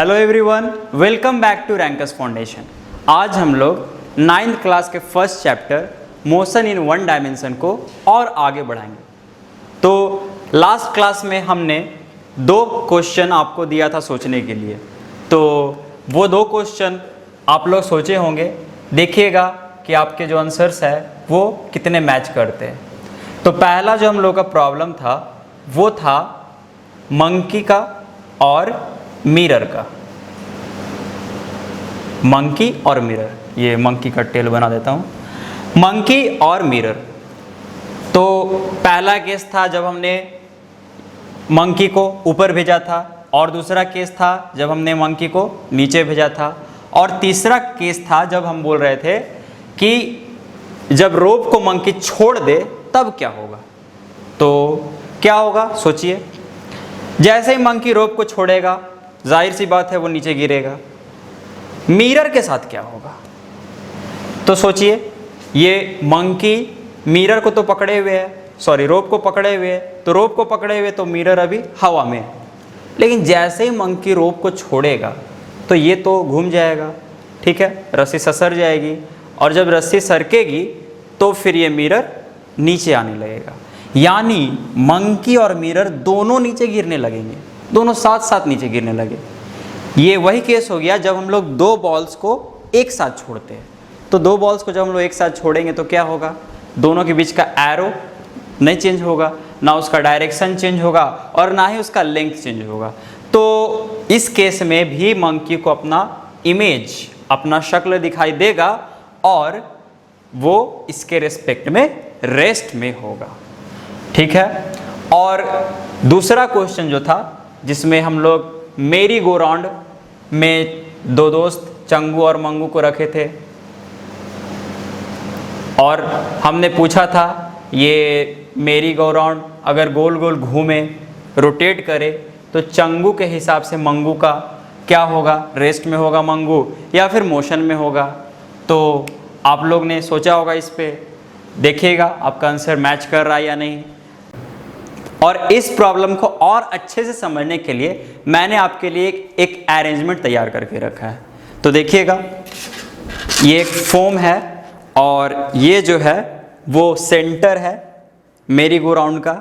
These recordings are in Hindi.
Hello everyone, welcome back to Rankers Foundation. आज हम लोग 9th क्लास के first chapter motion in one dimension को और आगे बढ़ाएंगे। तो लास्ट क्लास में हमने 2 क्वेश्चन आपको दिया था सोचने के लिए, तो वो 2 क्वेश्चन आप लोग सोचे होंगे। देखिएगा कि आपके जो आंसर्स है वो कितने मैच करते हैं। तो पहला जो हम लोग का प्रॉब्लम था वो था मंकी का और मिरर का। मंकी और मिरर, ये मंकी का टेल बना देता हूँ। मंकी और मिरर, तो पहला केस था जब हमने मंकी को ऊपर भेजा था, और दूसरा केस था जब हमने मंकी को नीचे भेजा था, और तीसरा केस था जब हम बोल रहे थे कि जब रोप को मंकी छोड़ दे तब क्या होगा। तो क्या होगा सोचिए। जैसे ही मंकी रोप को छोड़ेगा, जाहिर सी बात है वो नीचे गिरेगा। मिरर के साथ क्या होगा, तो सोचिए। ये मंकी मिरर को तो पकड़े हुए है, सॉरी रोप को पकड़े हुए है, तो रोप को पकड़े हुए तो मिरर अभी हवा में है। लेकिन जैसे ही मंकी रोप को छोड़ेगा तो ये तो घूम जाएगा, ठीक है, रस्सी ससर जाएगी, और जब रस्सी सरकेगी तो फिर ये मिरर नीचे आने लगेगा। यानी मंकी और मिरर दोनों नीचे गिरने लगेंगे, दोनों साथ साथ नीचे गिरने लगे। ये वही केस हो गया जब हम लोग 2 बॉल्स को एक साथ छोड़ते हैं। तो 2 बॉल्स को जब हम लोग एक साथ छोड़ेंगे तो क्या होगा, दोनों के बीच का एरो नहीं चेंज होगा, ना उसका डायरेक्शन चेंज होगा और ना ही उसका लेंथ चेंज होगा। तो इस केस में भी मंकी को अपना इमेज, अपना शक्ल दिखाई देगा और वो इसके रिस्पेक्ट में रेस्ट में होगा, ठीक है। और दूसरा क्वेश्चन जो था जिसमें हम लोग मेरी गो राउंड में 2 दोस्त चंगू और मंगू को रखे थे, और हमने पूछा था ये मेरी गो राउंड अगर गोल गोल घूमे, रोटेट करे, तो चंगू के हिसाब से मंगू का क्या होगा, रेस्ट में होगा मंगू या फिर मोशन में होगा। तो आप लोग ने सोचा होगा इस पे, देखिएगा आपका आंसर मैच कर रहा है या नहीं। और इस प्रॉब्लम को और अच्छे से समझने के लिए मैंने आपके लिए एक अरेंजमेंट तैयार करके रखा है। तो देखिएगा, ये एक फोम है और ये जो है वो सेंटर है मेरी गो राउंड का।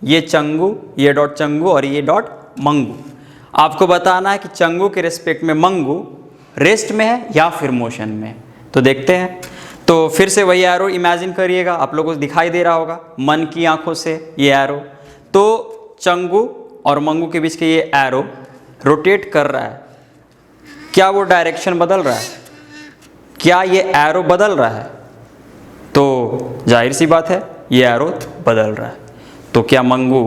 ये चंगू, ये डॉट चंगू और ये डॉट मंगू। आपको बताना है कि चंगू के रिस्पेक्ट में मंगू रेस्ट में है या फिर मोशन में। तो देखते हैं। तो फिर से वही एरो इमेजिन करिएगा, आप लोगों को दिखाई दे रहा होगा मन की आंखों से ये एरो। तो चंगू और मंगू के बीच के ये एरो रोटेट कर रहा है। क्या वो डायरेक्शन बदल रहा है? क्या ये एरो बदल रहा है? तो जाहिर सी बात है ये एरो बदल रहा है। तो क्या मंगू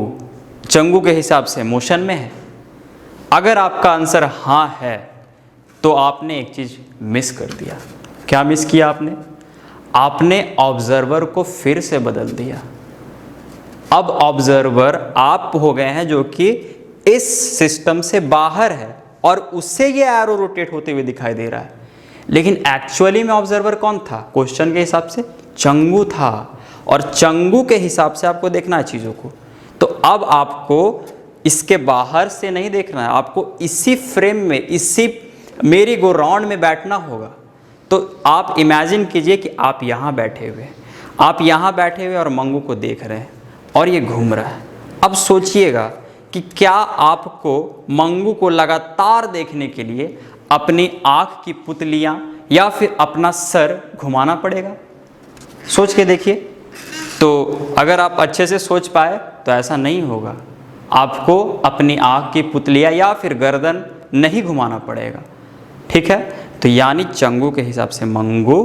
चंगू के हिसाब से मोशन में है? अगर आपका आंसर हाँ है तो आपने एक चीज़ मिस कर दिया। क्या मिस किया आपने? आपने ऑब्जर्वर को फिर से बदल दिया। अब ऑब्जर्वर आप हो गए हैं जो कि इस सिस्टम से बाहर है और उससे ये एरो रोटेट होते हुए दिखाई दे रहा है। लेकिन एक्चुअली में ऑब्जर्वर कौन था? क्वेश्चन के हिसाब से चंगू था, और चंगू के हिसाब से आपको देखना है चीज़ों को। तो अब आपको इसके बाहर से नहीं देखना है, आपको इसी फ्रेम में, इसी मेरी गो राउंड में बैठना होगा। तो आप इमेजिन कीजिए कि आप यहाँ बैठे हुए, आप यहाँ बैठे हुए और मंगू को देख रहे हैं और ये घूम रहा है। अब सोचिएगा कि क्या आपको मंगू को लगातार देखने के लिए अपनी आँख की पुतलियाँ या फिर अपना सर घुमाना पड़ेगा? सोच के देखिए। तो अगर आप अच्छे से सोच पाए तो ऐसा नहीं होगा। आपको अपनी आँख की पुतलियाँ या फिर गर्दन नहीं घुमाना पड़ेगा, ठीक है। तो यानी चंगू के हिसाब से मंगू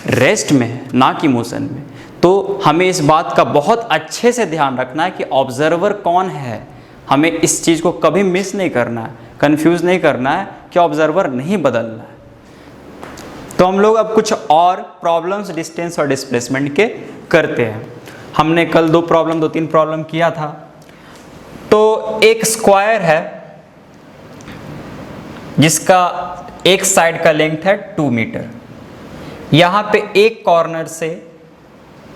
रेस्ट में है, ना कि मोशन में। तो हमें इस बात का बहुत अच्छे से ध्यान रखना है कि ऑब्जर्वर कौन है। हमें इस चीज़ को कभी मिस नहीं करना है, कंफ्यूज नहीं करना है कि ऑब्जर्वर नहीं बदलना है। तो हम लोग अब कुछ और प्रॉब्लम्स डिस्टेंस और डिस्प्लेसमेंट के करते हैं। हमने कल 2-3 प्रॉब्लम किया था। तो एक स्क्वायर है जिसका एक साइड का लेंथ है 2 मीटर। यहाँ पे एक कॉर्नर से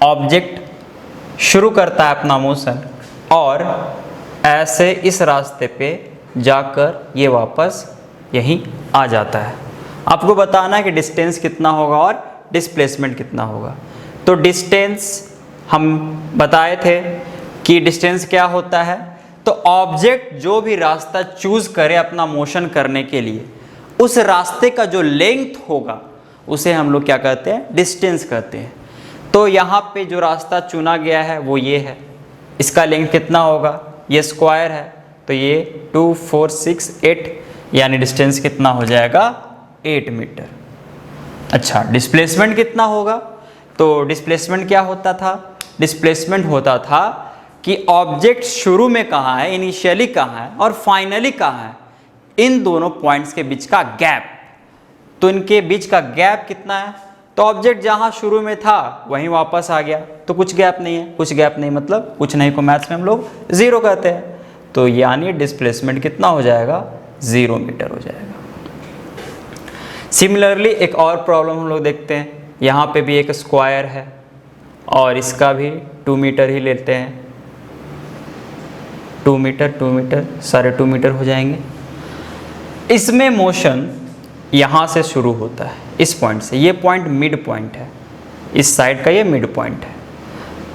ऑब्जेक्ट शुरू करता है अपना मोशन और ऐसे इस रास्ते पे जाकर ये वापस यहीं आ जाता है। आपको बताना है कि डिस्टेंस कितना होगा और डिस्प्लेसमेंट कितना होगा। तो डिस्टेंस हम बताए थे कि डिस्टेंस क्या होता है, तो ऑब्जेक्ट जो भी रास्ता चूज करे अपना मोशन करने के लिए, उस रास्ते का जो लेंथ होगा उसे हम लोग क्या कहते हैं, डिस्टेंस कहते हैं। तो यहाँ पे जो रास्ता चुना गया है वो ये है, इसका लेंथ कितना होगा, ये स्क्वायर है तो ये 2 4 6 8, यानी डिस्टेंस कितना हो जाएगा 8 मीटर। अच्छा, डिस्प्लेसमेंट कितना होगा, तो डिस्प्लेसमेंट क्या होता था, डिस्प्लेसमेंट होता था कि ऑब्जेक्ट शुरू में कहाँ है, इनिशियली कहाँ है और फाइनली कहाँ है, इन दोनों पॉइंट्स के बीच का गैप। तो इनके बीच का गैप कितना है, तो ऑब्जेक्ट जहाँ शुरू में था वहीं वापस आ गया तो कुछ गैप नहीं है। कुछ गैप नहीं मतलब कुछ नहीं को मैथ्स में हम लोग ज़ीरो कहते हैं। तो यानी डिस्प्लेसमेंट कितना हो जाएगा, 0 मीटर हो जाएगा। सिमिलरली एक और प्रॉब्लम हम लोग देखते हैं, यहाँ पे भी एक स्क्वायर है और इसका भी 2 मीटर ही लेते हैं। 2 मीटर सारे 2 मीटर हो जाएंगे। इसमें मोशन यहाँ से शुरू होता है, इस पॉइंट से। ये पॉइंट मिड पॉइंट है, इस साइड का ये मिड पॉइंट है,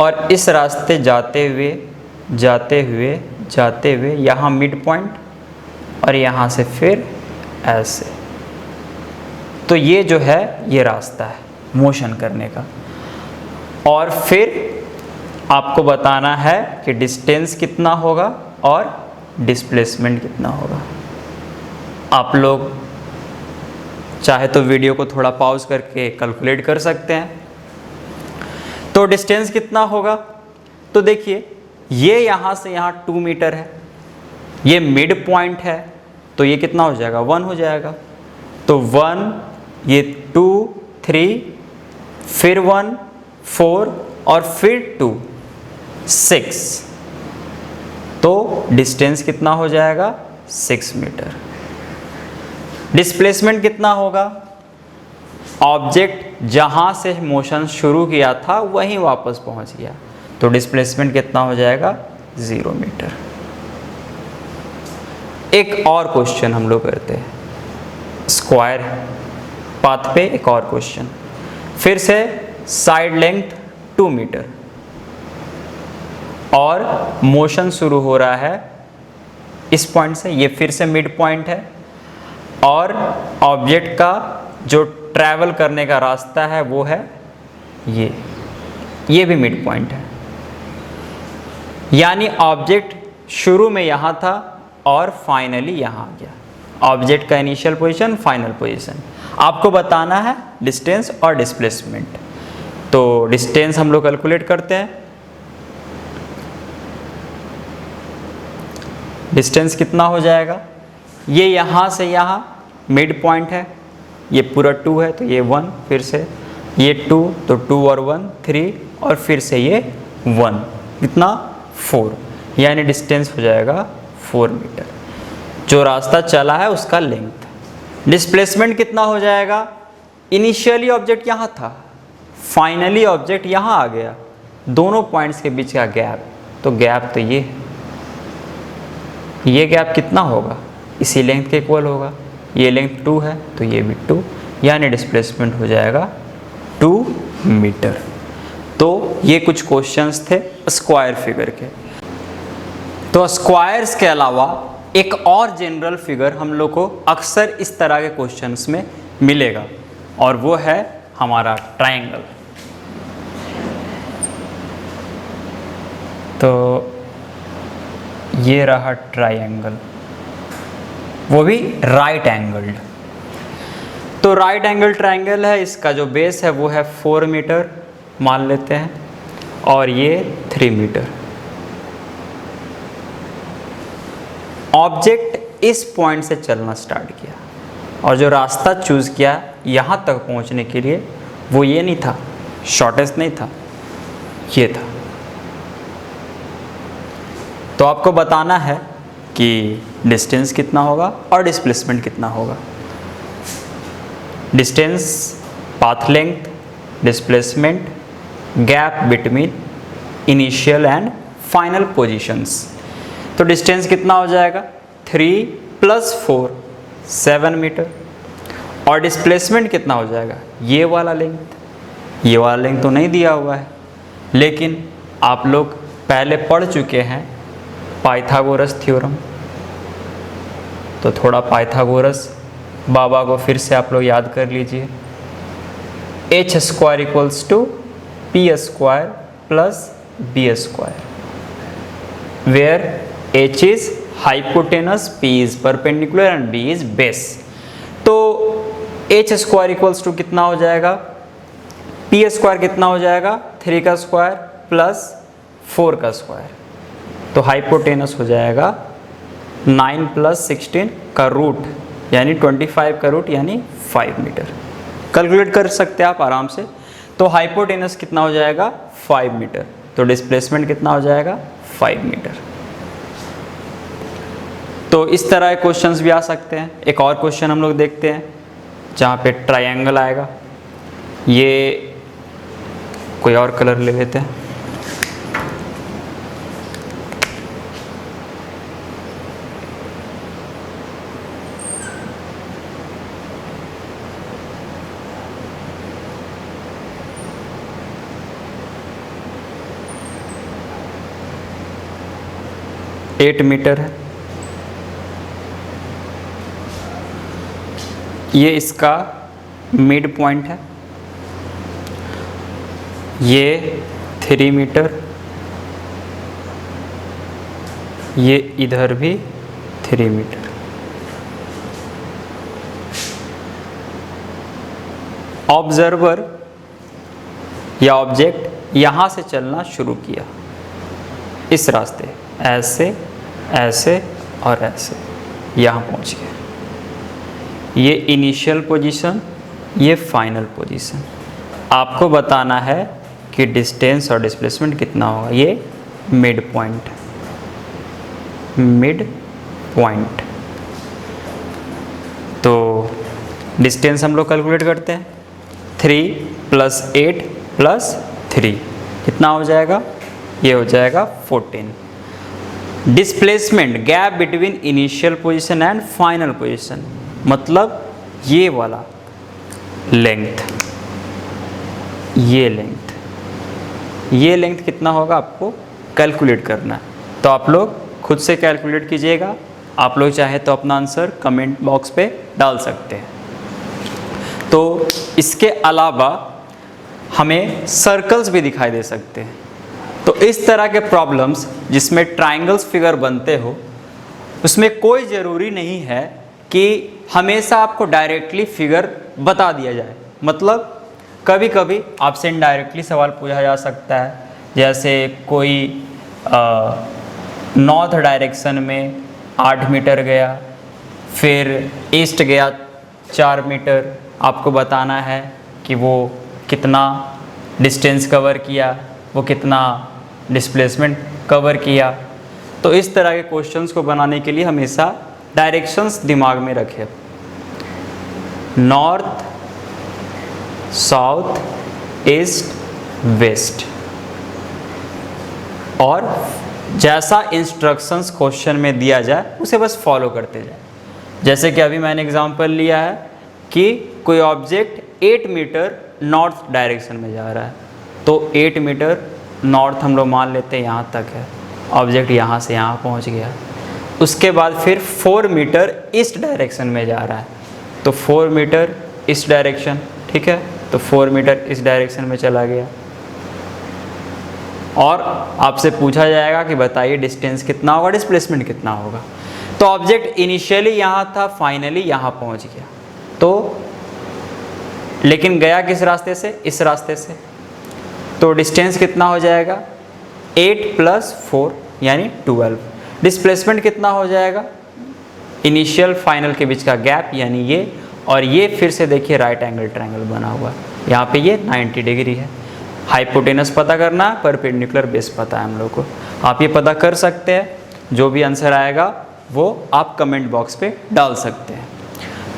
और इस रास्ते जाते हुए यहाँ मिड पॉइंट और यहाँ से फिर ऐसे। तो ये जो है ये रास्ता है मोशन करने का। और फिर आपको बताना है कि डिस्टेंस कितना होगा और डिस्प्लेसमेंट कितना होगा। आप लोग चाहे तो वीडियो को थोड़ा पॉज करके कैलकुलेट कर सकते हैं। तो डिस्टेंस कितना होगा, तो देखिए ये यहाँ से यहाँ 2 मीटर है, ये मिड पॉइंट है तो ये कितना हो जाएगा, 1 हो जाएगा। तो 1, ये 2 3, फिर 1 4 और फिर 2 6, तो डिस्टेंस कितना हो जाएगा 6 मीटर। डिस्प्लेसमेंट कितना होगा, ऑब्जेक्ट जहाँ से मोशन शुरू किया था वहीं वापस पहुँच गया तो डिस्प्लेसमेंट कितना हो जाएगा 0 मीटर। एक और क्वेश्चन हम लोग करते हैं, स्क्वायर पाथ पे एक और क्वेश्चन, फिर से साइड लेंथ 2 मीटर और मोशन शुरू हो रहा है इस पॉइंट से, ये फिर से मिड पॉइंट है, और ऑब्जेक्ट का जो ट्रैवल करने का रास्ता है वो है ये भी मिड पॉइंट है। यानी ऑब्जेक्ट शुरू में यहाँ था और फाइनली यहाँ आ गया। ऑब्जेक्ट का इनिशियल पोजीशन, फाइनल पोजीशन। आपको बताना है डिस्टेंस और डिस्प्लेसमेंट। तो डिस्टेंस हम लोग कैलकुलेट करते हैं। डिस्टेंस कितना हो जाएगा, ये यहाँ से यहाँ मिड पॉइंट है, ये पूरा 2 है तो ये 1, फिर से ये 2 तो 2 और 1 3, और फिर से ये 1, कितना 4, यानी डिस्टेंस हो जाएगा 4 मीटर। जो रास्ता चला है उसका लेंथ। डिस्प्लेसमेंट कितना हो जाएगा, इनिशियली ऑब्जेक्ट यहाँ था, फाइनली ऑब्जेक्ट यहाँ आ गया, दोनों पॉइंट्स के बीच का गैप, तो गैप तो ये गैप कितना होगा, इसी लेंथ के इक्वल होगा। ये लेंथ 2 है तो ये भी 2, यानी डिस्प्लेसमेंट हो जाएगा 2 मीटर। तो ये कुछ क्वेश्चंस थे स्क्वायर फिगर के। तो स्क्वायर्स के अलावा एक और जनरल फिगर हम लोग को अक्सर इस तरह के क्वेश्चंस में मिलेगा, और वो है हमारा ट्रायंगल। तो ये रहा ट्रायंगल, वो भी राइट एंगल्ड। तो राइट एंगल ट्रायंगल है, इसका जो बेस है वो है 4 मीटर मान लेते हैं, और ये 3 मीटर। ऑब्जेक्ट इस पॉइंट से चलना स्टार्ट किया, और जो रास्ता चूज़ किया यहाँ तक पहुँचने के लिए वो ये नहीं था, शॉर्टेस्ट नहीं था, ये था। तो आपको बताना है कि डिस्टेंस कितना होगा और डिस्प्लेसमेंट कितना होगा। Distance, path length, displacement, gap between initial and final positions. तो डिस्टेंस कितना हो जाएगा, 3 + 4 7 मीटर। और डिस्प्लेसमेंट कितना हो जाएगा, ये वाला लेंथ तो नहीं दिया हुआ है, लेकिन आप लोग पहले पढ़ चुके हैं पाइथागोरस थ्योरम, तो थोड़ा पाइथागोरस बाबा को फिर से आप लोग याद कर लीजिए। h square equals to p square plus b square, where h is hypotenuse, p is perpendicular and b is base. तो h स्क्वायर इक्वल्स टू कितना हो जाएगा, p स्क्वायर कितना हो जाएगा, 3 का स्क्वायर प्लस 4 का स्क्वायर, तो हाइपोटेनस हो जाएगा 9 प्लस 16 का रूट यानी 25 का रूट यानी 5 मीटर। कैलकुलेट कर सकते हैं आप आराम से। तो हाइपोटेनस कितना हो जाएगा, 5 मीटर, तो डिस्प्लेसमेंट कितना हो जाएगा, 5 मीटर। तो इस तरह के क्वेश्चंस भी आ सकते हैं। एक और क्वेश्चन हम लोग देखते हैं जहाँ पे ट्रायंगल आएगा, ये कोई और कलर ले लेते हैं। एट मीटर है, ये इसका मिड पॉइंट है, ये 3 मीटर, ये इधर भी 3 मीटर। ऑब्जर्वर या ऑब्जेक्ट यहाँ से चलना शुरू किया, इस रास्ते ऐसे ऐसे और ऐसे यहाँ पहुँच गया। ये इनिशियल पोजीशन, ये फाइनल पोजीशन। आपको बताना है कि डिस्टेंस और डिस्प्लेसमेंट कितना होगा। ये मिड पॉइंट। तो डिस्टेंस हम लोग कैलकुलेट करते हैं, 3 + 8 + 3 कितना हो जाएगा, ये हो जाएगा 14। Displacement gap between initial position and final position, मतलब ये वाला लेंथ, ये लेंथ कितना होगा आपको कैलकुलेट करना है। तो आप लोग खुद से कैलकुलेट कीजिएगा। आप लोग चाहे तो अपना आंसर कमेंट बॉक्स पे डाल सकते हैं। तो इसके अलावा हमें सर्कल्स भी दिखाई दे सकते हैं। तो इस तरह के प्रॉब्लम्स जिसमें ट्रायंगल्स फिगर बनते हो, उसमें कोई ज़रूरी नहीं है कि हमेशा आपको डायरेक्टली फिगर बता दिया जाए। मतलब कभी कभी आपसे इनडायरेक्टली सवाल पूछा जा सकता है, जैसे कोई नॉर्थ डायरेक्शन में 8 मीटर गया, फिर ईस्ट गया 4 मीटर, आपको बताना है कि वो कितना डिस्टेंस कवर किया, वो कितना डिस्प्लेसमेंट कवर किया। तो इस तरह के क्वेश्चंस को बनाने के लिए हमेशा डायरेक्शंस दिमाग में रखें। नॉर्थ, साउथ, ईस्ट, वेस्ट, और जैसा इंस्ट्रक्शंस क्वेश्चन में दिया जाए उसे बस फॉलो करते जाए। जैसे कि अभी मैंने एग्जांपल लिया है कि कोई ऑब्जेक्ट 8 मीटर नॉर्थ डायरेक्शन में जा रहा है, तो 8 मीटर नॉर्थ हम लोग मान लेते हैं यहाँ तक है, ऑब्जेक्ट यहाँ से यहाँ पहुँच गया। उसके बाद फिर 4 मीटर ईस्ट डायरेक्शन में जा रहा है, तो 4 मीटर ईस्ट डायरेक्शन, ठीक है, तो 4 मीटर इस डायरेक्शन में चला गया। और आपसे पूछा जाएगा कि बताइए डिस्टेंस कितना होगा, डिस्प्लेसमेंट कितना होगा। तो ऑब्जेक्ट इनिशियली यहाँ था, फाइनली यहाँ पहुँच गया, तो लेकिन गया किस रास्ते से, इस रास्ते से। तो डिस्टेंस कितना हो जाएगा, 8 + 4 यानी 12। डिस्प्लेसमेंट कितना हो जाएगा, इनिशियल फाइनल के बीच का गैप यानी ये, और ये फिर से देखिए राइट एंगल ट्रायंगल बना हुआ है, यहाँ पे ये 90 डिग्री है। हाइपोटेनस पता करना है, परपेंडिकुलर बेस पता है हम लोग को। आप ये पता कर सकते हैं, जो भी आंसर आएगा वो आप कमेंट बॉक्स पे डाल सकते हैं।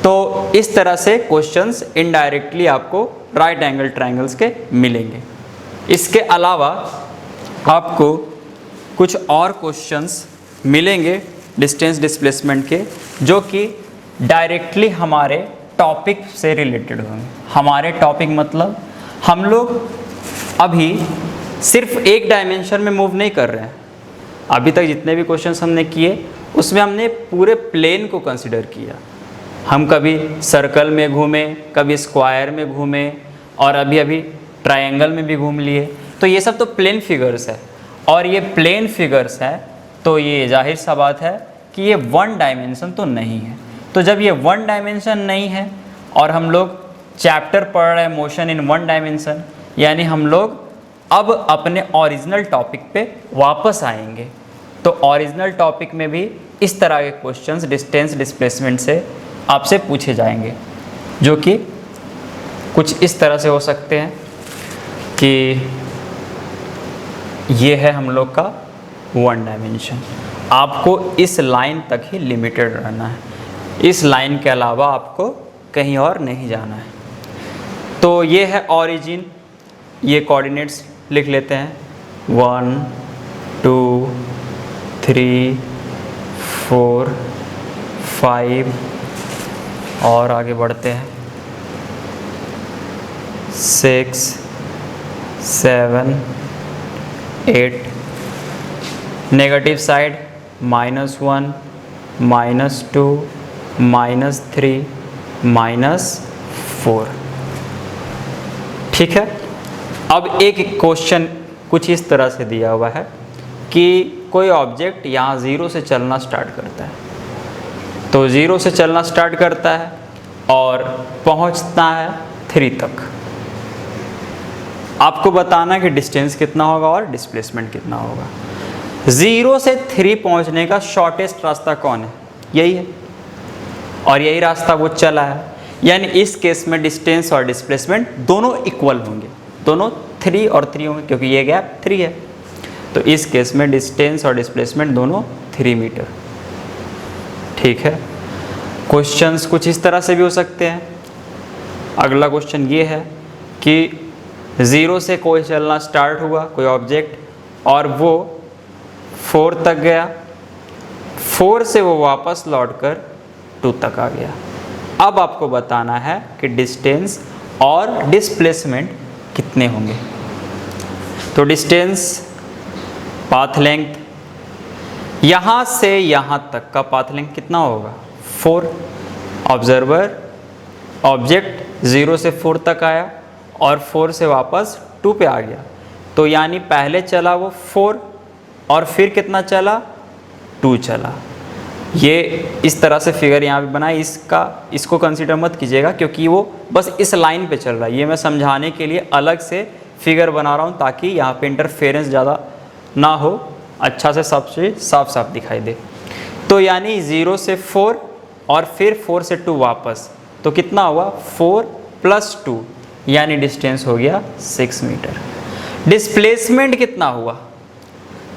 तो इस तरह से क्वेश्चंस इनडायरेक्टली आपको राइट एंगल ट्रायंगल्स के मिलेंगे। इसके अलावा आपको कुछ और क्वेश्चंस मिलेंगे डिस्टेंस डिस्प्लेसमेंट के, जो कि डायरेक्टली हमारे टॉपिक से रिलेटेड होंगे। हमारे टॉपिक मतलब हम लोग अभी सिर्फ एक डायमेंशन में मूव नहीं कर रहे हैं। अभी तक जितने भी क्वेश्चंस हमने किए उसमें हमने पूरे प्लेन को कंसिडर किया। हम कभी सर्कल में घूमे, कभी स्क्वायर में घूमे, और अभी अभी ट्रायंगल में भी घूम लिए। तो ये सब तो प्लेन फिगर्स है, और ये प्लेन फिगर्स है तो ये जाहिर सा बात है कि ये वन डायमेंशन तो नहीं है। तो जब ये वन डायमेंशन नहीं है और हम लोग चैप्टर पढ़ रहे हैं मोशन इन वन डायमेंशन, यानी हम लोग अब अपने ओरिजिनल टॉपिक पे वापस आएंगे। तो ओरिजिनल टॉपिक में भी इस तरह के क्वेश्चंस डिस्टेंस डिस्प्लेसमेंट से आपसे पूछे जाएंगे, जो कि कुछ इस तरह से हो सकते हैं कि ये है हम लोग का वन डायमेंशन। आपको इस लाइन तक ही लिमिटेड रहना है, इस लाइन के अलावा आपको कहीं और नहीं जाना है। तो ये है ओरिजिन, ये कोऑर्डिनेट्स लिख लेते हैं 1 2 3 4 5, और आगे बढ़ते हैं 6 7 8, नेगेटिव साइड -1 -2 -3 -4। ठीक है। अब एक क्वेश्चन कुछ इस तरह से दिया हुआ है कि कोई ऑब्जेक्ट यहाँ 0 से चलना स्टार्ट करता है। तो 0 से चलना स्टार्ट करता है और पहुँचता है 3 तक। आपको बताना है कि डिस्टेंस कितना होगा और डिस्प्लेसमेंट कितना होगा। 0 से 3 पहुंचने का शॉर्टेस्ट रास्ता कौन है? यही है, और यही रास्ता वो चला है। यानी इस केस में डिस्टेंस और डिस्प्लेसमेंट दोनों इक्वल होंगे, दोनों 3 और 3 होंगे, क्योंकि ये गैप 3 है। तो इस केस में डिस्टेंस और डिस्प्लेसमेंट दोनों 3 मीटर। ठीक है। क्वेश्चंस कुछ इस तरह से भी हो सकते हैं। अगला क्वेश्चन ये है कि 0 से कोई चलना स्टार्ट हुआ, कोई ऑब्जेक्ट, और वो 4 तक गया, 4 से वो वापस लौटकर 2 तक आ गया। अब आपको बताना है कि डिस्टेंस और डिस्प्लेसमेंट कितने होंगे। तो डिस्टेंस, पाथ लेंथ, यहाँ से यहाँ तक का पाथ लेंथ कितना होगा? 4। ऑब्जर्वर ऑब्जेक्ट 0 से 4 तक आया और 4 से वापस 2 पे आ गया। तो यानी पहले चला वो 4 और फिर कितना चला? 2 चला। ये इस तरह से फिगर यहाँ पे बनाई। इसको कंसीडर मत कीजिएगा, क्योंकि वो बस इस लाइन पे चल रहा है। ये मैं समझाने के लिए अलग से फिगर बना रहा हूँ, ताकि यहाँ पे इंटरफेरेंस ज़्यादा ना हो, अच्छा से सब चीज़ साफ साफ दिखाई दे। तो यानी 0 से 4 और फिर 4 से 2 वापस, तो कितना हुआ? 4 + 2, यानी डिस्टेंस हो गया 6 मीटर। डिस्प्लेसमेंट कितना हुआ?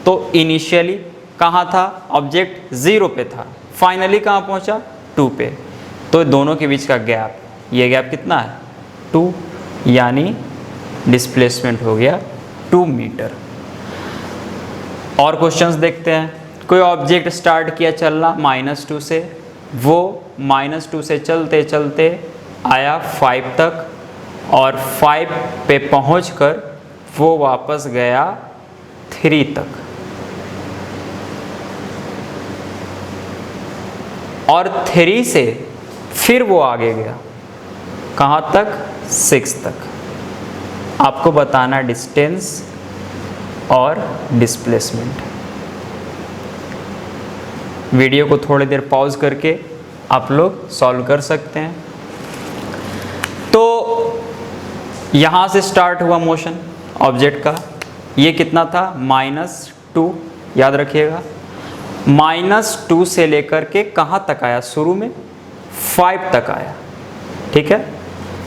तो इनिशियली कहाँ था? ऑब्जेक्ट 0 पे था, फाइनली कहाँ पहुँचा? 2 पे। तो दोनों के बीच का गैप, ये गैप कितना है? 2, यानी डिस्प्लेसमेंट हो गया 2 मीटर। और क्वेश्चंस देखते हैं। कोई ऑब्जेक्ट स्टार्ट किया चलना -2 से, वो -2 से चलते चलते आया 5 तक, और 5 पे पहुंचकर वो वापस गया 3 तक, और 3 से फिर वो आगे गया कहाँ तक? 6 तक। आपको बताना डिस्टेंस और डिस्प्लेसमेंट। वीडियो को थोड़ी देर पॉज करके आप लोग सॉल्व कर सकते हैं। तो यहाँ से स्टार्ट हुआ मोशन ऑब्जेक्ट का, ये कितना था? -2, याद रखिएगा। -2 से लेकर के कहाँ तक आया? शुरू में 5 तक आया, ठीक है।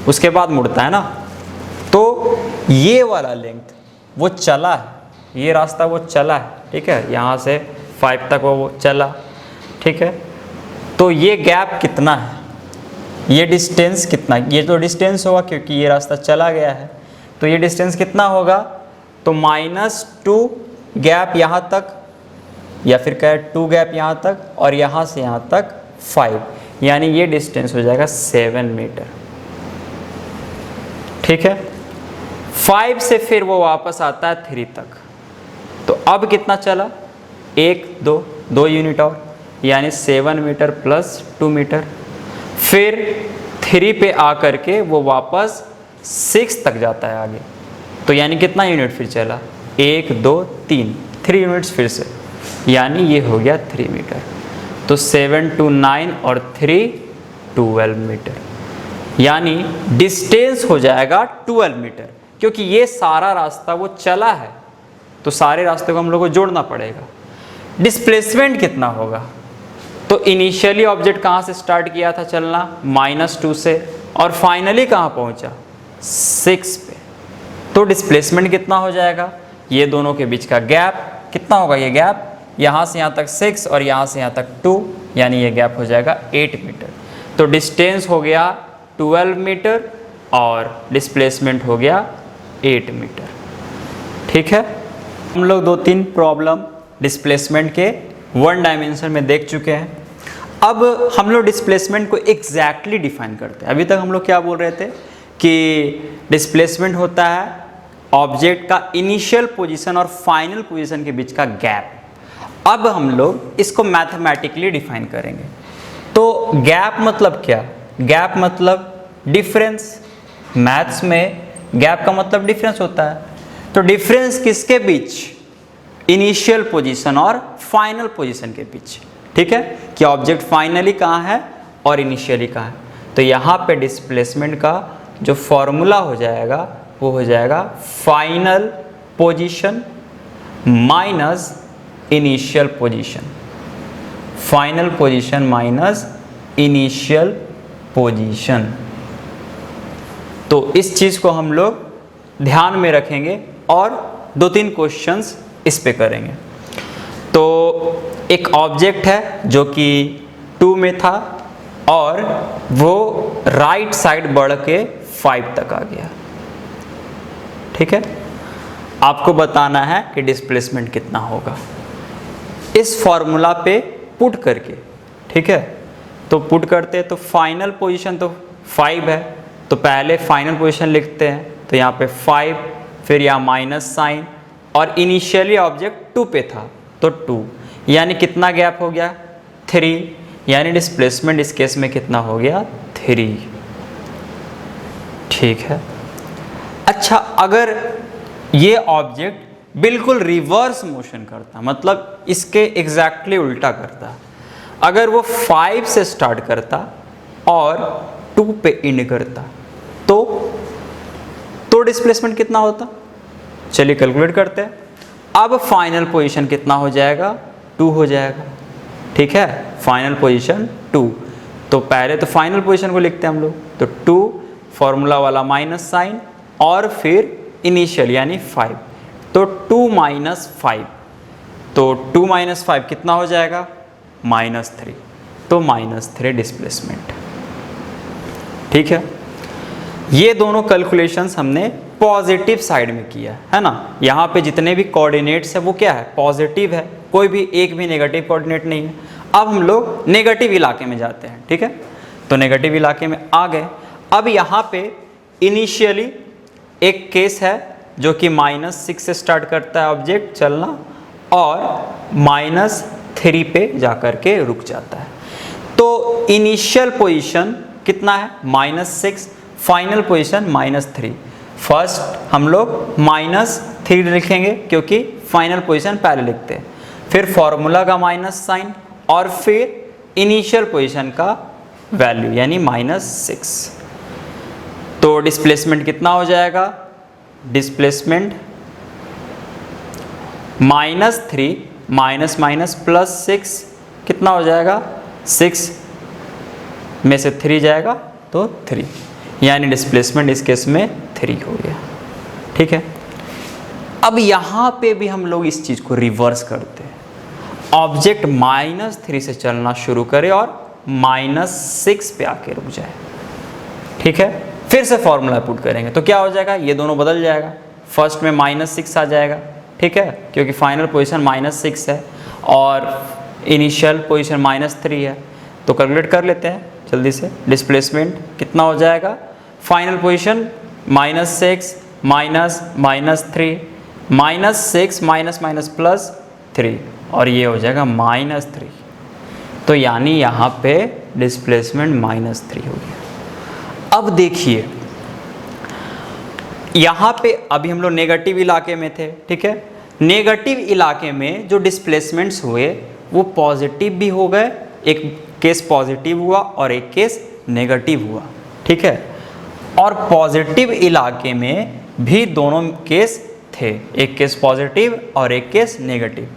उसके बाद मुड़ता है ना। तो ये वाला लेंथ वो चला है, ये रास्ता वो चला है, ठीक है। यहाँ से 5 तक वो चला, ठीक है। तो ये गैप कितना है? ये डिस्टेंस कितना? ये तो डिस्टेंस होगा क्योंकि ये रास्ता चला गया है। तो ये डिस्टेंस कितना होगा? तो -2 गैप यहाँ तक, या फिर कहे 2 गैप यहाँ तक, और यहाँ से यहाँ तक 5, यानी ये डिस्टेंस हो जाएगा 7 मीटर। ठीक है, 5 से फिर वो वापस आता है 3 तक। तो अब कितना चला, 1 2 यूनिट और, यानी 7 मीटर प्लस 2 मीटर। फिर 3 पे आकर के वो वापस 6 तक जाता है आगे। तो यानी कितना यूनिट फिर चला, 1 2 3 यूनिट्स फिर से, यानी ये हो गया 3 मीटर। तो 7 2 9 और 3 12 मीटर, यानी डिस्टेंस हो जाएगा 12 मीटर। क्योंकि ये सारा रास्ता वो चला है तो सारे रास्ते को हम लोग को जोड़ना पड़ेगा। डिस्प्लेसमेंट कितना होगा, तो इनिशियली ऑब्जेक्ट कहाँ से स्टार्ट किया था चलना, -2 से, और फाइनली कहाँ पहुँचा, 6 पे। तो डिस्प्लेसमेंट कितना हो जाएगा, ये दोनों के बीच का गैप कितना होगा, ये गैप यहाँ से यहाँ तक 6 और यहाँ से यहाँ तक 2, यानी ये गैप हो जाएगा 8 मीटर। तो डिस्टेंस हो गया 12 मीटर और डिस्प्लेसमेंट हो गया 8 मीटर। ठीक है, हम लोग 2-3 प्रॉब्लम डिस्प्लेसमेंट के 1 डायमेंशन में देख चुके हैं। अब हम लोग डिस्प्लेसमेंट को एग्जैक्टली डिफाइन करते हैं। अभी तक हम लोग क्या बोल रहे थे कि डिस्प्लेसमेंट होता है ऑब्जेक्ट का इनिशियल पोजीशन और फाइनल पोजीशन के बीच का गैप। अब हम लोग इसको मैथमेटिकली डिफाइन करेंगे। तो गैप मतलब क्या, गैप मतलब डिफरेंस। मैथ्स में गैप का मतलब डिफरेंस होता है। तो डिफरेंस किसके बीच, इनिशियल पोजीशन और फाइनल पोजीशन के बीच। ठीक है, कि ऑब्जेक्ट फाइनली कहाँ है और इनिशियली कहाँ है। तो यहाँ पे डिस्प्लेसमेंट का जो फॉर्मूला हो जाएगा वो हो जाएगा final position minus initial position, final position minus initial position. तो इस चीज़ को हम लोग ध्यान में रखेंगे और 2-3 क्वेश्चंस इस पे करेंगे। तो एक ऑब्जेक्ट है जो कि 2 में था और वो राइट साइड बढ़ के 5 तक आ गया। ठीक है, आपको बताना है कि डिस्प्लेसमेंट कितना होगा इस फॉर्मूला पे पुट करके। ठीक है, तो पुट करते हैं तो फाइनल पोजीशन तो 5 है, तो पहले फाइनल पोजीशन लिखते हैं। तो यहाँ पे 5, फिर यहाँ माइनस साइन, और इनिशियली ऑब्जेक्ट 2 पे था तो 2, यानी कितना गैप हो गया, 3, यानी डिस्प्लेसमेंट इस केस में कितना हो गया, 3। ठीक है, अच्छा अगर ये ऑब्जेक्ट बिल्कुल रिवर्स मोशन करता, मतलब इसके एग्जैक्टली उल्टा करता, अगर वो 5 से स्टार्ट करता और 2 पे एंड करता तो डिस्प्लेसमेंट कितना होता, चलिए कैलकुलेट करते हैं। अब फाइनल पोजीशन कितना हो जाएगा, 2 हो जाएगा। ठीक है, फाइनल पोजीशन 2, तो पहले तो फाइनल पोजीशन को लिखते हैं हम लोग, तो 2 फॉर्मूला वाला माइनस साइन और फिर इनिशियल यानी 5, तो 2 माइनस 5, तो 2 माइनस 5 कितना हो जाएगा, -3, तो -3 डिस्प्लेसमेंट। ठीक है, ये दोनों कैलकुलेशंस हमने पॉजिटिव साइड में किया है ना। यहाँ पे जितने भी कोऑर्डिनेट्स है वो क्या है, पॉजिटिव है, कोई भी एक भी नेगेटिव कोऑर्डिनेट नहीं है। अब हम लोग नेगेटिव इलाके में जाते हैं। ठीक है, तो नेगेटिव इलाके में आ गए। अब यहाँ पे इनिशियली एक केस है जो कि -6 से स्टार्ट करता है ऑब्जेक्ट चलना और -3 पे जाकर के रुक जाता है। तो इनिशियल पोजीशन कितना है, -6, फाइनल पोजीशन -3। फर्स्ट हम लोग -3 लिखेंगे क्योंकि फाइनल पोजीशन पहले लिखते हैं, फिर फॉर्मूला का माइनस साइन और फिर इनिशियल पोजीशन का वैल्यू यानी -6। तो डिस्प्लेसमेंट कितना हो जाएगा, डिस्प्लेसमेंट -3 माइनस माइनस +6 कितना हो जाएगा, 6 में से 3 जाएगा तो 3, यानी डिस्प्लेसमेंट इस केस में 3 हो गया। ठीक है, अब यहाँ पे भी हम लोग इस चीज़ को रिवर्स करते हैं, ऑब्जेक्ट -3 से चलना शुरू करे और -6 पे आके रुक जाए। ठीक है, फिर से फॉर्मूला पुट करेंगे तो क्या हो जाएगा, ये दोनों बदल जाएगा, फर्स्ट में -6 आ जाएगा। ठीक है, क्योंकि फाइनल पोजीशन -6 है और इनिशियल पोजीशन -3 है, तो कैलकुलेट कर लेते हैं। जल्दी से, डिस्प्लेसमेंट कितना हो जाएगा, फाइनल पोजीशन -6 -3 -6 -+3 और ये हो जाएगा -3। तो यानी यहाँ पे डिस्प्लेसमेंट -3 हो गया। अब देखिए यहाँ पे अभी हम लोग नेगेटिव इलाके में थे, ठीक है। नेगेटिव इलाके में जो डिस्प्लेसमेंट्स हुए वो पॉजिटिव भी हो गए, एक केस पॉजिटिव हुआ और एक केस नेगेटिव हुआ, ठीक है। और पॉजिटिव इलाके में भी दोनों केस थे, एक केस पॉजिटिव और एक केस नेगेटिव।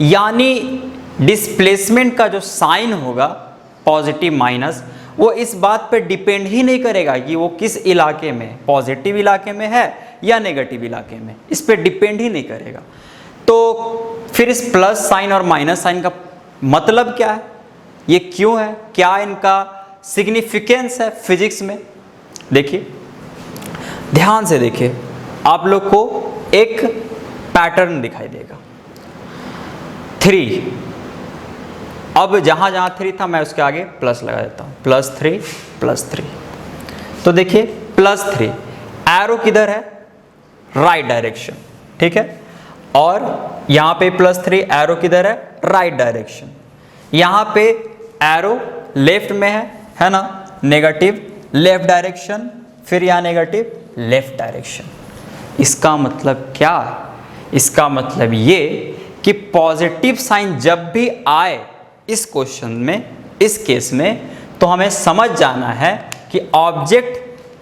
यानी डिस्प्लेसमेंट का जो साइन होगा पॉजिटिव माइनस, वो इस बात पे डिपेंड ही नहीं करेगा कि वो किस इलाके में, पॉजिटिव इलाके में है या नेगेटिव इलाके में, इस पे डिपेंड ही नहीं करेगा। तो फिर इस प्लस साइन और माइनस साइन का मतलब क्या है, ये क्यों है, क्या इनका सिग्निफिकेंस है फिजिक्स में। देखिए ध्यान से देखिए, आप लोग को एक पैटर्न दिखाई देगा 3। अब जहां जहां 3 था मैं उसके आगे प्लस लगा देता हूं, +3 तो देखिए +3 एरो किधर है, राइट डायरेक्शन, ठीक है। और यहां पे +3 एरो किधर है, राइट डायरेक्शन। यहां पे एरो लेफ्ट में है ना, नेगेटिव लेफ्ट डायरेक्शन, फिर यहां नेगेटिव लेफ्ट डायरेक्शन। इसका मतलब क्या है, इसका मतलब ये कि पॉजिटिव साइन जब भी आए इस क्वेश्चन में, इस केस में, तो हमें समझ जाना है कि ऑब्जेक्ट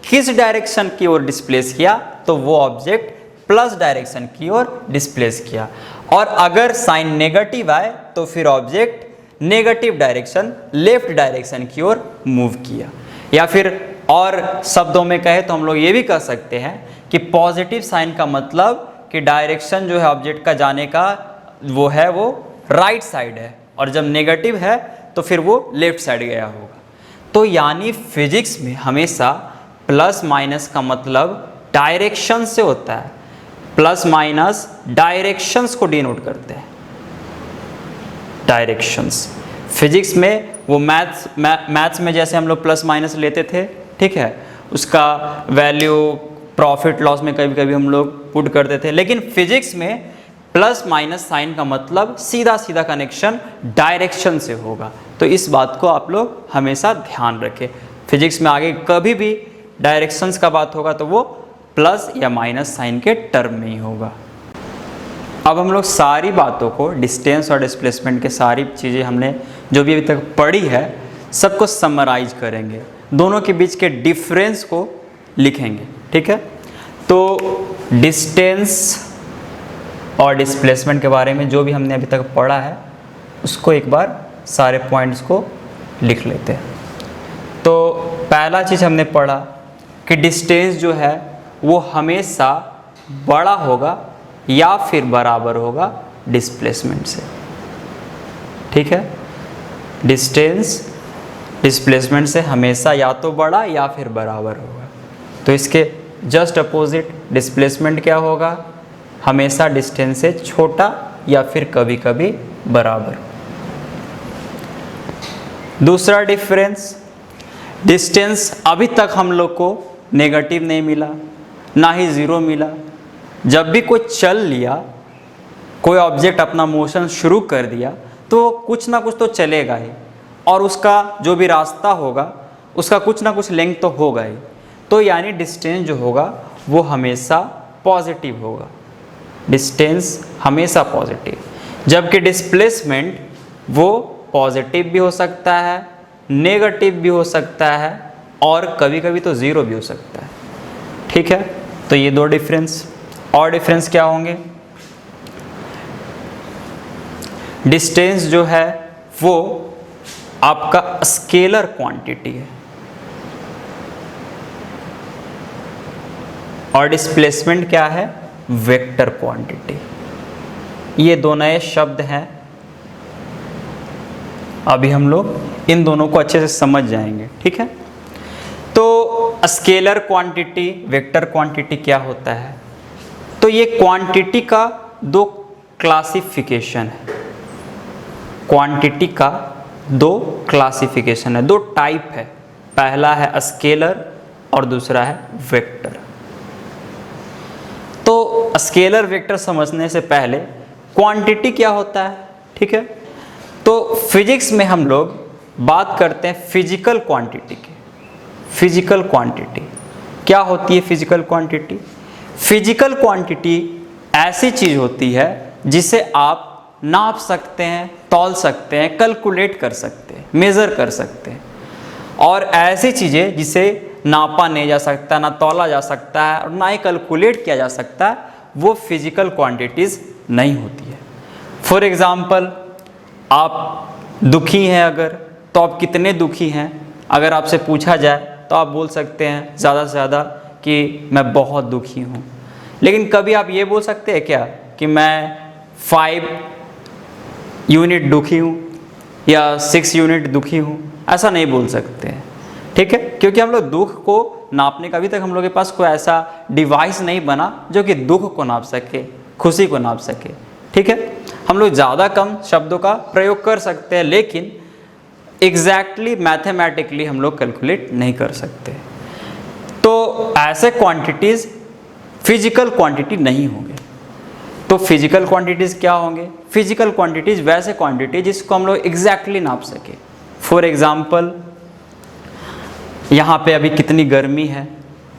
किस डायरेक्शन की ओर डिस्प्लेस किया, तो वो ऑब्जेक्ट प्लस डायरेक्शन की ओर डिस्प्लेस किया। और अगर साइन नेगेटिव आए तो फिर object negative direction, left direction की ओर मूव किया। या फिर और शब्दों में कहे तो हम लोग ये भी कह सकते हैं कि पॉजिटिव साइन का मतलब कि डायरेक्शन जो है ऑब्जेक्ट का जाने का वो है, वो राइट साइड है, और जब नेगेटिव है तो फिर वो लेफ्ट साइड गया होगा। तो यानी फिजिक्स में हमेशा प्लस माइनस का मतलब डायरेक्शन से होता है, प्लस माइनस डायरेक्शंस को डिनोट करते हैं, डायरेक्शंस। फिजिक्स में वो मैथ्स में जैसे हम लोग प्लस माइनस लेते थे, ठीक है, उसका वैल्यू प्रॉफिट लॉस में कभी कभी हम लोग पुट करते थे, लेकिन फिजिक्स में प्लस माइनस साइन का मतलब सीधा सीधा कनेक्शन डायरेक्शन से होगा। तो इस बात को आप लोग हमेशा ध्यान रखें। फिजिक्स में आगे कभी भी डायरेक्शंस का बात होगा तो वो प्लस या माइनस साइन के टर्म में ही होगा। अब हम लोग सारी बातों को, डिस्टेंस और डिस्प्लेसमेंट के सारी चीज़ें हमने जो भी अभी तक पढ़ी है सबको समराइज करेंगे, दोनों के बीच के डिफरेंस को लिखेंगे, ठीक है। तो डिस्टेंस और डिस्प्लेसमेंट के बारे में जो भी हमने अभी तक पढ़ा है उसको एक बार सारे पॉइंट्स को लिख लेते हैं। तो पहला चीज़ हमने पढ़ा कि डिस्टेंस जो है वो हमेशा बड़ा होगा या फिर बराबर होगा डिस्प्लेसमेंट से, ठीक है। डिस्टेंस डिस्प्लेसमेंट से हमेशा या तो बड़ा या फिर बराबर होगा। तो इसके जस्ट अपोजिट डिस्प्लेसमेंट क्या होगा, हमेशा डिस्टेंस से छोटा या फिर कभी कभी बराबर। दूसरा डिफरेंस, डिस्टेंस अभी तक हम लोग को नेगेटिव नहीं मिला, ना ही ज़ीरो मिला। जब भी कोई चल लिया, कोई ऑब्जेक्ट अपना मोशन शुरू कर दिया तो कुछ ना कुछ तो चलेगा ही, और उसका जो भी रास्ता होगा उसका कुछ ना कुछ लेंथ तो होगा ही। तो यानी डिस्टेंस जो होगा वो हमेशा पॉजिटिव होगा, डिस्टेंस हमेशा पॉजिटिव। जबकि डिस्प्लेसमेंट वो पॉजिटिव भी हो सकता है, नेगेटिव भी हो सकता है, और कभी कभी तो ज़ीरो भी हो सकता है, ठीक है। तो ये दो डिफरेंस। और डिफरेंस क्या होंगे, डिस्टेंस जो है वो आपका स्केलर क्वांटिटी है और डिस्प्लेसमेंट क्या है, वेक्टर क्वांटिटी। ये दो नए शब्द हैं, अभी हम लोग इन दोनों को अच्छे से समझ जाएंगे, ठीक है। तो स्केलर क्वांटिटी, वेक्टर क्वांटिटी क्या होता है, तो ये क्वांटिटी का दो क्लासिफिकेशन है, क्वांटिटी का दो क्लासिफिकेशन है, दो टाइप है पहला है स्केलर और दूसरा है वेक्टर। तो स्केलर वेक्टर समझने से पहले क्वांटिटी क्या होता है, ठीक है। तो फिजिक्स में हम लोग बात करते हैं फिजिकल क्वांटिटी की। फिजिकल क्वांटिटी क्या होती है? फिजिकल क्वांटिटी, फिजिकल क्वांटिटी ऐसी चीज़ होती है जिसे आप नाप सकते हैं, तौल सकते हैं, कैलकुलेट कर सकते हैं, मेज़र कर सकते हैं। और ऐसी चीज़ें जिसे नापा नहीं जा सकता, ना तौला जा सकता है और ना ही कैलकुलेट किया जा सकता है, वो फिजिकल क्वांटिटीज़ नहीं होती है। फॉर एग्ज़ाम्पल, आप दुखी हैं अगर, तो आप कितने दुखी हैं अगर आपसे पूछा जाए तो आप बोल सकते हैं ज़्यादा से ज़्यादा कि मैं बहुत दुखी हूँ। लेकिन कभी आप ये बोल सकते हैं क्या कि मैं 5 यूनिट दुखी हूँ या 6 यूनिट दुखी हूँ? ऐसा नहीं बोल सकते हैं, ठीक है, क्योंकि हम लोग दुख को नापने का अभी तक हम लोग के पास कोई ऐसा डिवाइस नहीं बना जो कि दुख को नाप सके, खुशी को नाप सके, ठीक है। हम लोग ज़्यादा कम शब्दों का प्रयोग कर सकते हैं, लेकिन एग्जैक्टली मैथमेटिकली हम लोग कैलकुलेट नहीं कर सकते। तो ऐसे क्वांटिटीज़ फिजिकल क्वांटिटी नहीं होंगे। तो फिजिकल क्वांटिटीज़ क्या होंगे? फिजिकल क्वांटिटीज़ वैसे क्वांटिटी जिसको हम लोग एग्जैक्टली नाप सके। फॉर एग्ज़ाम्पल, यहाँ पे अभी कितनी गर्मी है,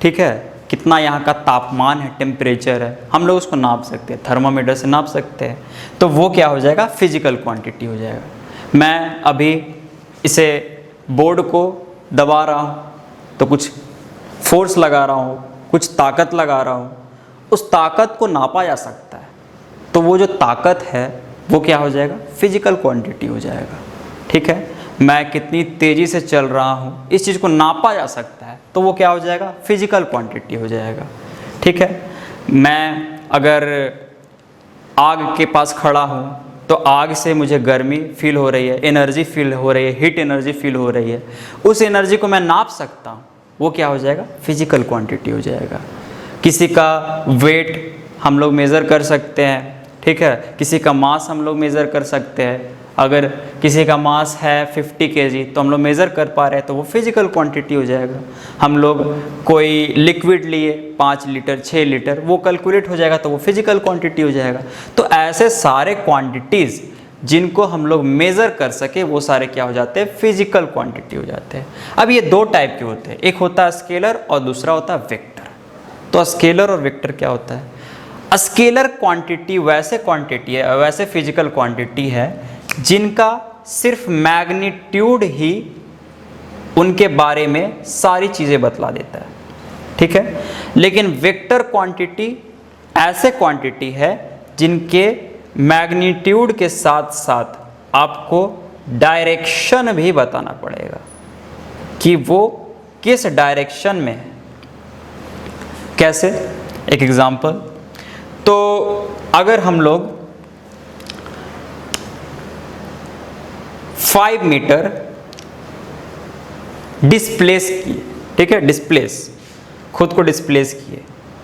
ठीक है, कितना यहाँ का तापमान है, टेम्परेचर है, हम लोग उसको नाप सकते हैं, थर्मामीटर से नाप सकते हैं। तो वो क्या हो जाएगा? फिजिकल क्वांटिटी हो जाएगा। मैं अभी इसे बोर्ड को दबा रहा हूँ तो कुछ फोर्स लगा रहा हूँ, कुछ ताकत लगा रहा हूँ, उस ताकत को नापा जा सकता है। तो वो जो ताकत है वो क्या हो जाएगा? फिजिकल क्वांटिटी हो जाएगा, ठीक है। मैं कितनी तेज़ी से चल रहा हूँ, इस चीज़ को नापा जा सकता है, तो वो क्या हो जाएगा? फिजिकल क्वांटिटी हो जाएगा, ठीक है। मैं अगर आग के पास खड़ा हूँ तो आग से मुझे गर्मी फील हो रही है, एनर्जी फील हो रही है, हीट एनर्जी फील हो रही है, उस एनर्जी को मैं नाप सकता हूँ, वो क्या हो जाएगा? फिजिकल क्वांटिटी हो जाएगा। किसी का वेट हम लोग मेज़र कर सकते हैं, ठीक है, किसी का मास हम लोग मेज़र कर सकते हैं। अगर किसी का मास है 50 kg तो हम लोग मेज़र कर पा रहे हैं तो वो फिजिकल क्वांटिटी हो जाएगा। हम लोग कोई लिक्विड लिए 5 लीटर 6 लीटर, वो कैलकुलेट हो जाएगा तो वो फिजिकल क्वांटिटी हो जाएगा। तो ऐसे सारे क्वांटिटीज़ जिनको हम लोग मेज़र कर सके वो सारे क्या हो जाते हैं? फिजिकल क्वांटिटी हो जाते हैं। अब ये दो टाइप के होते हैं, एक होता है स्केलर और दूसरा होता है वेक्टर। तो स्केलर और वेक्टर क्या होता है? स्केलर क्वांटिटी वैसे क्वांटिटी है, वैसे फिजिकल क्वांटिटी है जिनका सिर्फ मैग्नीट्यूड ही उनके बारे में सारी चीज़ें बतला देता है, ठीक है। लेकिन वेक्टर क्वांटिटी ऐसे क्वांटिटी है जिनके मैग्नीट्यूड के साथ साथ आपको डायरेक्शन भी बताना पड़ेगा कि वो किस डायरेक्शन में है। कैसे? एक एग्जांपल, तो अगर हम लोग 5 मीटर डिस्प्लेस किए, ठीक है, डिस्प्लेस, खुद को डिस्प्लेस किए,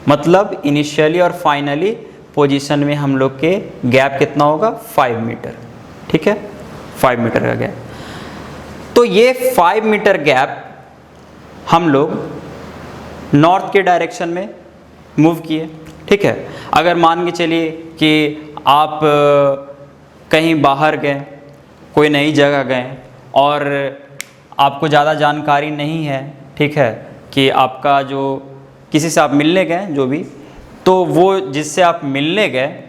मतलब इनिशियली और फाइनली पोजीशन में हम लोग के गैप कितना होगा? 5 मीटर, ठीक है, 5 मीटर का गैप। तो ये 5 मीटर गैप हम लोग नॉर्थ के डायरेक्शन में मूव किए, ठीक है। अगर मान के चलिए कि आप कहीं बाहर गए, कोई नई जगह गए और आपको ज़्यादा जानकारी नहीं है, ठीक है, कि आपका जो किसी से आप मिलने गए जो भी, तो वो जिससे आप मिलने गए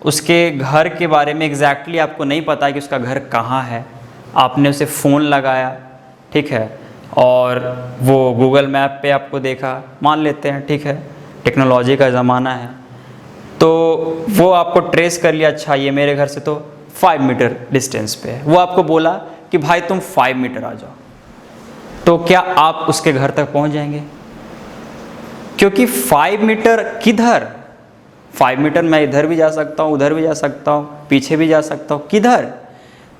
उसके घर के बारे में एग्जैक्टली आपको नहीं पता कि उसका घर कहाँ है। आपने उसे फ़ोन लगाया, ठीक है, और वो गूगल मैप पे आपको देखा, मान लेते हैं, ठीक है, टेक्नोलॉजी का ज़माना है, तो वो आपको ट्रेस कर लिया, अच्छा ये मेरे घर से तो 5 मीटर डिस्टेंस पे है। वो आपको बोला कि भाई तुम 5 मीटर आ जाओ, तो क्या आप उसके घर तक पहुंच जाएंगे? क्योंकि 5 मीटर किधर? 5 मीटर मैं इधर भी जा सकता हूँ, उधर भी जा सकता हूँ, पीछे भी जा सकता हूँ, किधर?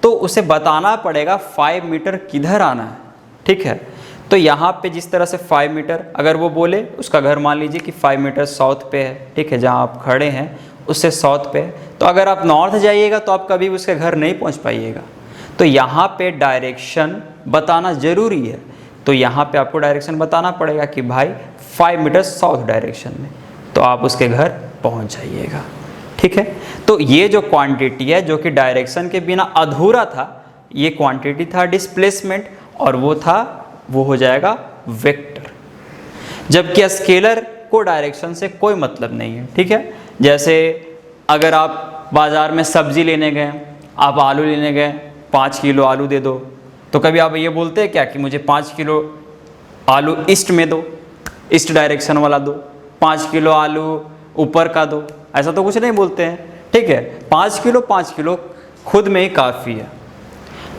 तो उसे बताना पड़ेगा 5 मीटर किधर आना है, ठीक है। तो यहाँ पे जिस तरह से 5 मीटर, अगर वो बोले उसका घर मान लीजिए कि 5 मीटर साउथ पे है, ठीक है, जहाँ आप खड़े हैं उससे साउथ पे है, तो अगर आप नॉर्थ जाइएगा तो आप कभी उसके घर नहीं पहुँच पाइएगा। तो यहाँ पे डायरेक्शन बताना ज़रूरी है। तो यहाँ पे आपको डायरेक्शन बताना पड़ेगा कि भाई 5 मीटर साउथ डायरेक्शन में, तो आप उसके घर पहुँच जाइएगा। ठीक है, तो ये जो क्वांटिटी है जो कि डायरेक्शन के बिना अधूरा था, ये क्वांटिटी था डिस्प्लेसमेंट, और वो हो जाएगा वेक्टर। जबकि स्केलर को डायरेक्शन से कोई मतलब नहीं है। ठीक है, जैसे अगर आप बाज़ार में सब्ज़ी लेने गए, आप आलू लेने गए, 5 किलो आलू दे दो, तो कभी आप ये बोलते हैं क्या कि मुझे 5 किलो आलू ईस्ट में दो, ईस्ट डायरेक्शन वाला दो, 5 किलो आलू ऊपर का दो, ऐसा तो कुछ नहीं बोलते हैं। ठीक है, 5 किलो खुद में ही काफ़ी है,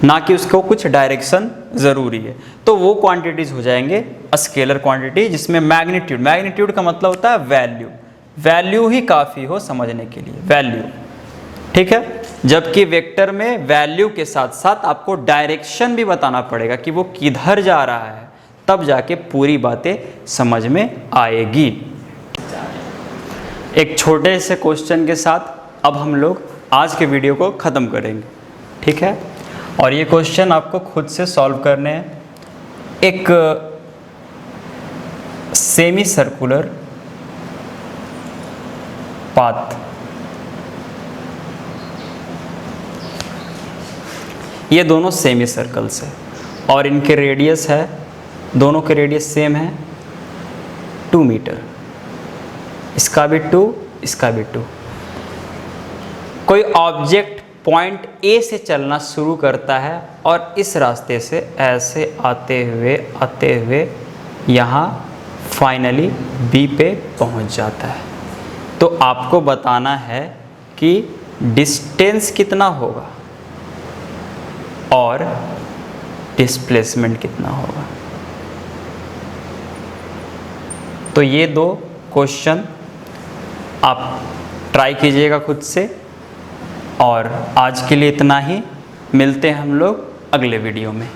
ना कि उसको कुछ डायरेक्शन ज़रूरी है। तो वो क्वांटिटीज़ हो जाएंगे स्केलर क्वांटिटी, जिसमें मैग्नीट्यूड का मतलब होता है वैल्यू ही काफ़ी हो समझने के लिए, वैल्यू। ठीक है, जबकि वेक्टर में वैल्यू के साथ साथ आपको डायरेक्शन भी बताना पड़ेगा कि वो किधर जा रहा है, तब जाके पूरी बातें समझ में आएगी। एक छोटे से क्वेश्चन के साथ अब हम लोग आज के वीडियो को ख़त्म करेंगे। ठीक है, और ये क्वेश्चन आपको खुद से सॉल्व करने हैं। एक सेमी सर्कुलर पाथ, ये दोनों सेमी सर्कल्स है और इनके रेडियस है, दोनों के रेडियस सेम है 2 मीटर, इसका भी 2, इसका भी 2। कोई ऑब्जेक्ट पॉइंट ए से चलना शुरू करता है और इस रास्ते से ऐसे आते हुए यहाँ फाइनली बी पे पहुँच जाता है। तो आपको बताना है कि डिस्टेंस कितना होगा और डिस्प्लेसमेंट कितना होगा। तो ये 2 क्वेश्चन आप ट्राई कीजिएगा खुद से। और आज के लिए इतना ही, मिलते हैं हम लोग अगले वीडियो में।